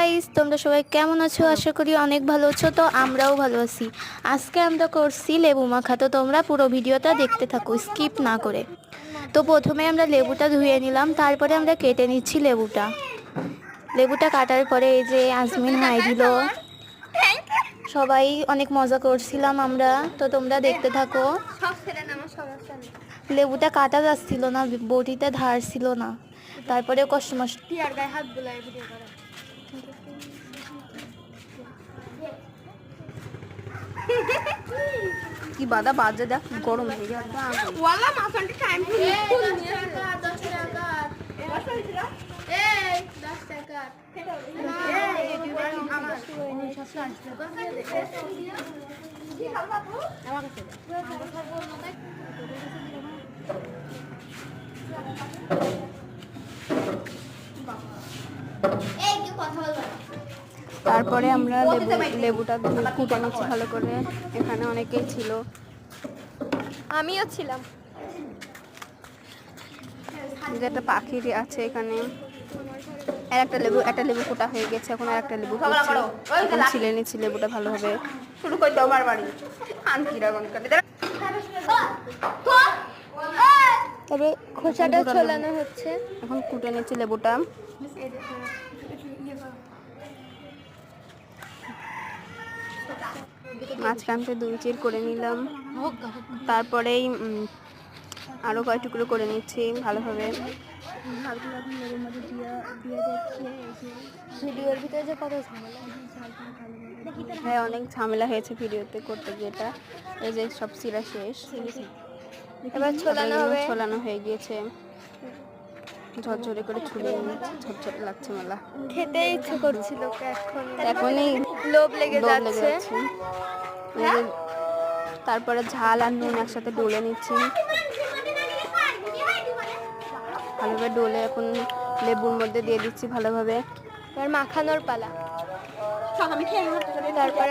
Guys, তোমরা সবাই কেমন আছো? আশা করি অনেক ভালো আছো। তো আমরাও ভালো আছি। আজকে আমরা করছি লেবু মাখা। তো তোমরা পুরো ভিডিওটা দেখতে থাকো, স্কিপ না করে। তো প্রথমে আমরা লেবুটা ধুয়ে নিলাম, তারপরে আমরা কেটে নিচ্ছি লেবুটা কাটার পরে এই যে আজমিন হাই দিল। সবাই অনেক মজা করছিলাম আমরা। তো তোমরা দেখতে থাকো। লেবুটা কাটা যাচ্ছিল না, বটিতে ধার ছিল না, তারপরে কষ্ট মষ্ট কি বাদা বাজে দেখ, গরম হয়ে যাচ্ছে। ওয়ালা মাছনটি টাইম টু ফুল নিয়ে 10 টাকা এই 10 টাকা তারপরে আমরা লেবুটা কুটে নিচ্ছি ভালো করে। এখানে অনেকেই ছিল, আমিও ছিলাম। যে একটা পাখি আছে এখানে। আর একটা লেবু কোটা হয়ে গেছে, এখন আর একটা লেবু এখন ছিলে নিচ্ছি লেবুটা ভালোভাবে। শুরু করে দাও আমার বাড়ি তবে খোসাটা ছলানো হচ্ছে। এখন কুটে নিচ্ছি লেবুটা। মাঝখানতে 2 চির করে নিলাম, তারপরেই আরো কয়েক টুকরো করে নিচ্ছি ভালোভাবে। ভিডিওর ভিতরে যে কত ঝামেলা, হ্যাঁ অনেক ঝামেলা হয়েছে ভিডিওতে করতে, যেটা এই যে সব চিরা শেষ। এবার ছোলানো হয়ে গিয়েছে, ঝরঝরে করে ছুলে নিচ্ছি। ঝরঝরে লাগছে মেলা, খেতে ইচ্ছে করছিল এখনই লোভ লেগে যাচ্ছে। তারপরে ঝাল আর নুন একসাথে ডলে নিচ্ছি ভালোভাবে। ডলে এখন লেবুর মধ্যে দিয়ে দিচ্ছি ভালোভাবে। এবার মাখানোর পালা। তারপরে